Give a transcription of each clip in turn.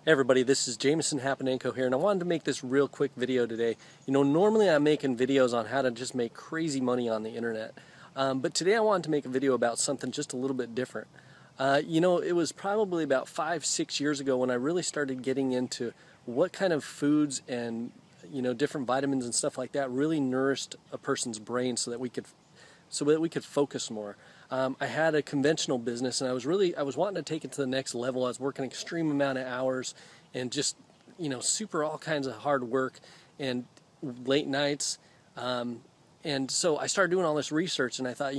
Hey everybody, this is Jameson Hapanenko here, and I wanted to make this real quick video today. Normally I'm making videos on how to just make crazy money on the internet, but today I wanted to make a video about something just a little bit different. It was probably about 5-6 years ago when I really started getting into what kind of foods and different vitamins and stuff like that really nourished a person's brain so that we could focus more. I had a conventional business, and I was wanting to take it to the next level. I was working an extreme amount of hours and just super all kinds of hard work and late nights, and so I started doing all this research, and I thought,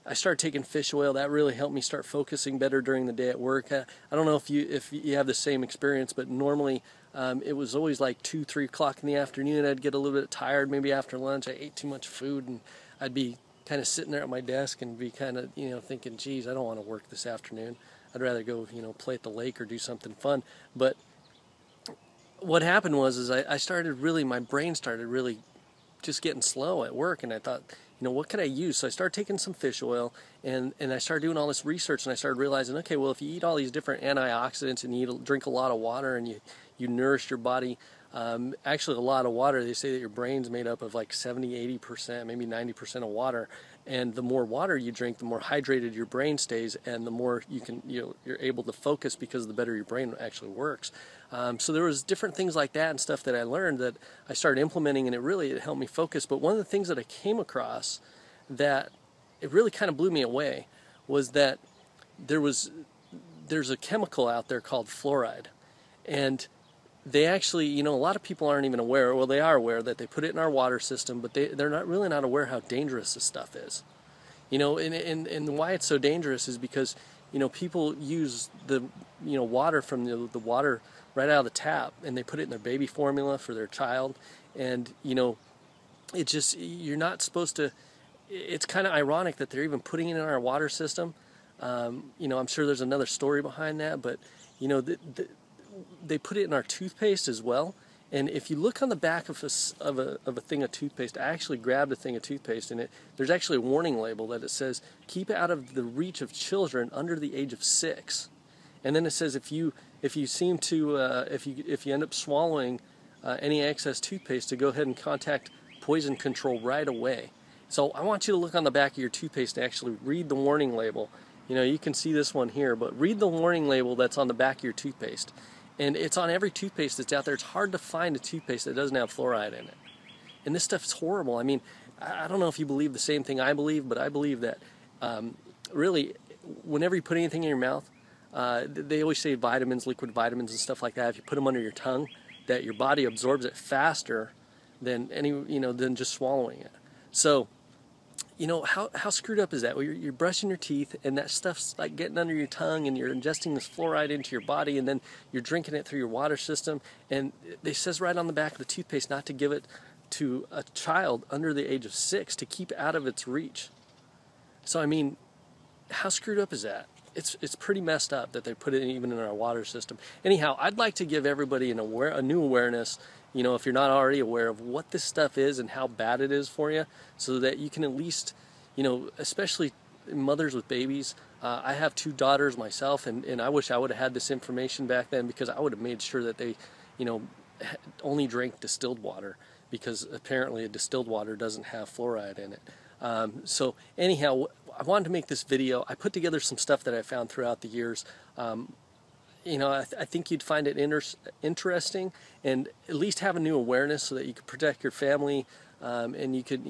I started taking fish oil. That really helped me start focusing better during the day at work. I don't know if you have the same experience, but normally it was always like 2-3 o'clock in the afternoon. I'd get a little bit tired. Maybe after lunch I ate too much food, and I'd be kind of sitting there at my desk and be kind of thinking, geez, I don't want to work this afternoon. I'd rather go play at the lake or do something fun. But what happened was my brain started really just getting slow at work, and I thought, what could I use? So I started taking some fish oil, and I started doing all this research, and I started realizing, okay, well, if you eat all these different antioxidants and you drink a lot of water and you nourish your body, actually a lot of water, they say that your brain's made up of like 70-80%, maybe 90% of water, and the more water you drink, the more hydrated your brain stays, and the more you're able to focus, because the better your brain actually works. So there was different things like that and stuff that I learned that I started implementing, and it helped me focus. But one of the things that I came across that it really kind of blew me away was that there's a chemical out there called fluoride, and they actually, a lot of people aren't even aware. Well, they are aware that they put it in our water system, but they're not aware how dangerous this stuff is. And why it's so dangerous is because people use the water from the water right out of the tap, and they put it in their baby formula for their child, and it just, you're not supposed to. It's kind of ironic that they're even putting it in our water system. I'm sure there's another story behind that, but they put it in our toothpaste as well. And if you look on the back of a thing of toothpaste, I actually grabbed a thing of toothpaste, and there's actually a warning label that it says, keep out of the reach of children under the age of 6. And then it says if you end up swallowing any excess toothpaste, to go ahead and contact poison control right away. So I want you to look on the back of your toothpaste and actually read the warning label. You can see this one here, but read the warning label that's on the back of your toothpaste. And it's on every toothpaste that's out there. It's hard to find a toothpaste that doesn't have fluoride in it. And this stuff's horrible. I mean, I don't know if you believe the same thing I believe, but I believe that really, whenever you put anything in your mouth, they always say vitamins, liquid vitamins and stuff like that, if you put them under your tongue, that your body absorbs it faster than than just swallowing it. So, how screwed up is that? Well, you're brushing your teeth, and that stuff's like getting under your tongue, and you're ingesting this fluoride into your body, and then you're drinking it through your water system. And it says right on the back of the toothpaste not to give it to a child under the age of 6, to keep out of its reach. So I mean, how screwed up is that? It's pretty messed up that they put it even in our water system. Anyhow, I'd like to give everybody a new awareness, if you're not already aware of what this stuff is and how bad it is for you, so that you can at least, especially mothers with babies. I have 2 daughters myself, and I wish I would have had this information back then, because I would have made sure that they, only drank distilled water, because apparently distilled water doesn't have fluoride in it. So anyhow, I wanted to make this video. I put together some stuff that I found throughout the years. I think you'd find it interesting, and at least have a new awareness so that you could protect your family, and you could,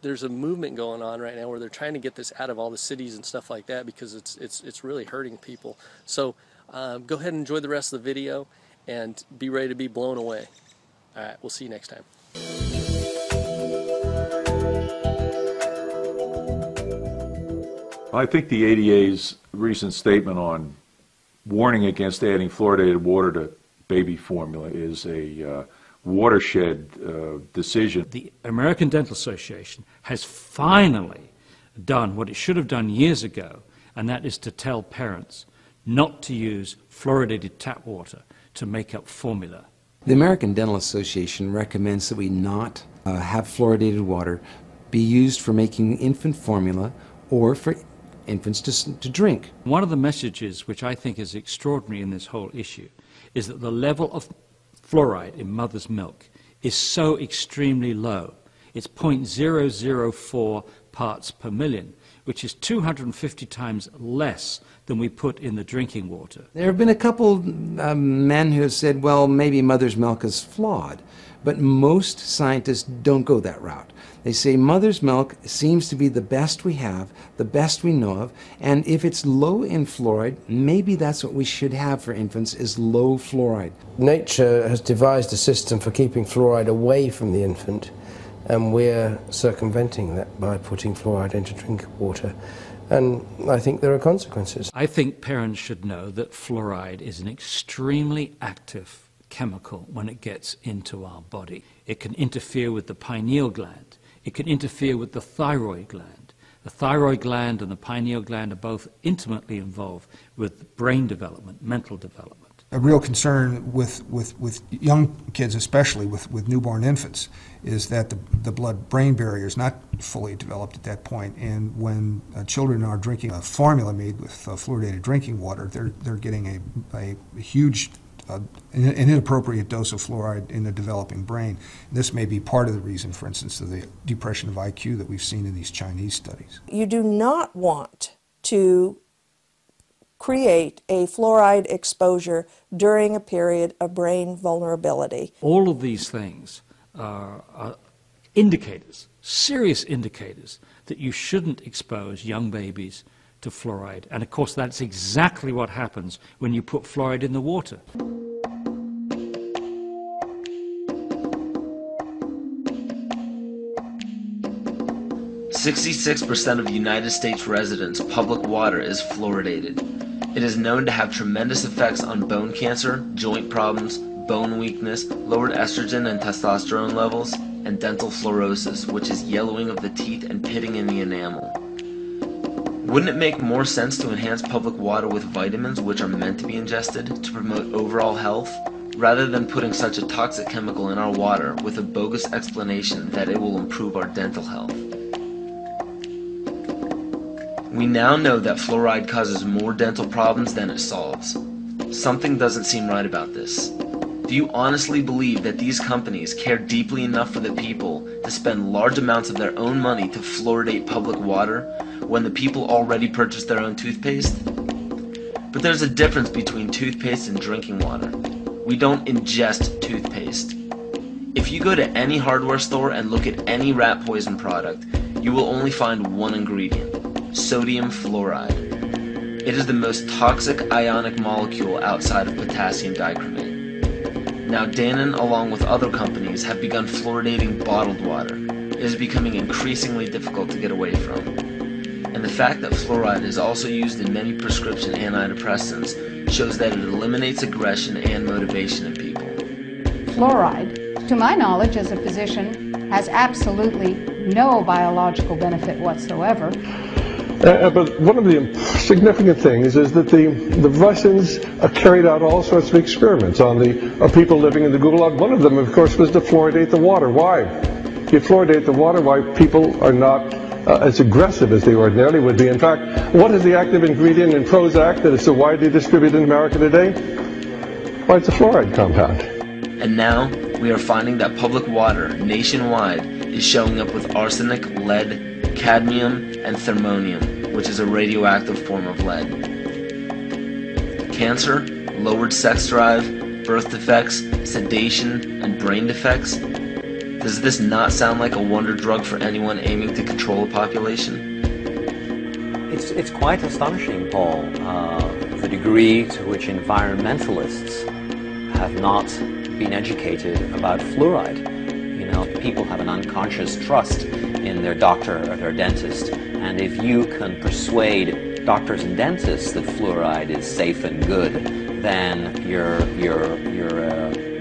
there's a movement going on right now where they're trying to get this out of all the cities and stuff like that, because it's really hurting people. So go ahead and enjoy the rest of the video, and be ready to be blown away. All right, we'll see you next time. I think the ADA's recent statement on warning against adding fluoridated water to baby formula is a watershed decision. The American Dental Association has finally done what it should have done years ago, and that is to tell parents not to use fluoridated tap water to make up formula. The American Dental Association recommends that we not have fluoridated water be used for making infant formula or for infants to drink. One of the messages which I think is extraordinary in this whole issue is that the level of fluoride in mother's milk is so extremely low. It's 0.004 parts per million, which is 250 times less than we put in the drinking water. There have been a couple men who have said, well, maybe mother's milk is flawed, but most scientists don't go that route. They say mother's milk seems to be the best we have, the best we know of, and if it's low in fluoride, maybe that's what we should have for infants, is low fluoride. Nature has devised a system for keeping fluoride away from the infant, and we're circumventing that by putting fluoride into drinking water. And I think there are consequences. I think parents should know that fluoride is an extremely active chemical when it gets into our body. It can interfere with the pineal gland. It can interfere with the thyroid gland. The thyroid gland and the pineal gland are both intimately involved with brain development, mental development. A real concern with young kids, especially with newborn infants, is that the blood-brain barrier is not fully developed at that point. And when children are drinking a formula made with fluoridated drinking water, they're getting a huge an inappropriate dose of fluoride in the developing brain. This may be part of the reason, for instance, of the depression of IQ that we've seen in these Chinese studies. You do not want to create a fluoride exposure during a period of brain vulnerability. All of these things are indicators, serious indicators, that you shouldn't expose young babies to fluoride. And of course that's exactly what happens when you put fluoride in the water. "66% of United States residents' public water is fluoridated. It is known to have tremendous effects on bone cancer, joint problems, bone weakness, lowered estrogen and testosterone levels, and dental fluorosis, which is yellowing of the teeth and pitting in the enamel. Wouldn't it make more sense to enhance public water with vitamins which are meant to be ingested to promote overall health, rather than putting such a toxic chemical in our water with a bogus explanation that it will improve our dental health? We now know that fluoride causes more dental problems than it solves. Something doesn't seem right about this. Do you honestly believe that these companies care deeply enough for the people to spend large amounts of their own money to fluoridate public water when the people already purchase their own toothpaste? But there's a difference between toothpaste and drinking water. We don't ingest toothpaste. If you go to any hardware store and look at any rat poison product, you will only find one ingredient: sodium fluoride. It is the most toxic ionic molecule outside of potassium dichromate. Now Dannon, along with other companies, have begun fluoridating bottled water. It is becoming increasingly difficult to get away from. And the fact that fluoride is also used in many prescription antidepressants shows that it eliminates aggression and motivation in people. Fluoride, to my knowledge as a physician, has absolutely no biological benefit whatsoever. But one of the significant things is that the Russians carried out all sorts of experiments on people living in the Gulag. One of them, of course, was to fluoridate the water. Why? You fluoridate the water, why people are not as aggressive as they ordinarily would be. In fact, what is the active ingredient in Prozac that is so widely distributed in America today? Why, it's a fluoride compound. And now, we are finding that public water nationwide is showing up with arsenic, lead, cadmium, and thermonium, which is a radioactive form of lead. Cancer, lowered sex drive, birth defects, sedation, and brain defects. Does this not sound like a wonder drug for anyone aiming to control a population? It's quite astonishing, Paul, the degree to which environmentalists have not been educated about fluoride. You know, people have an unconscious trust in their doctor or their dentist, and if you can persuade doctors and dentists that fluoride is safe and good, then you're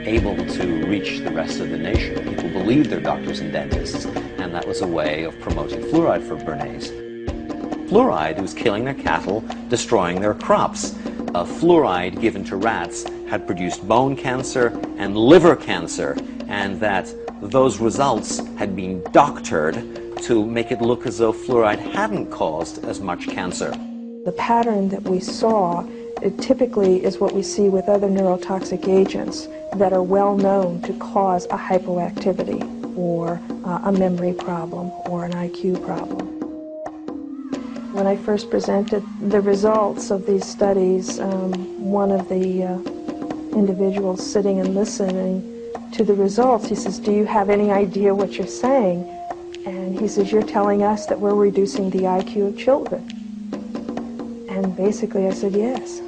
able to reach the rest of the nation. People believe their doctors and dentists, and that was a way of promoting fluoride for Bernays. Fluoride was killing their cattle, destroying their crops. Fluoride given to rats had produced bone cancer and liver cancer, and that those results had been doctored to make it look as though fluoride hadn't caused as much cancer. The pattern that we saw, it typically is what we see with other neurotoxic agents that are well known to cause a hypoactivity or a memory problem or an IQ problem. When I first presented the results of these studies, one of the individuals sitting and listening to the results, he says, "Do you have any idea what you're saying?" And he says, "You're telling us that we're reducing the IQ of children." And basically I said, yes.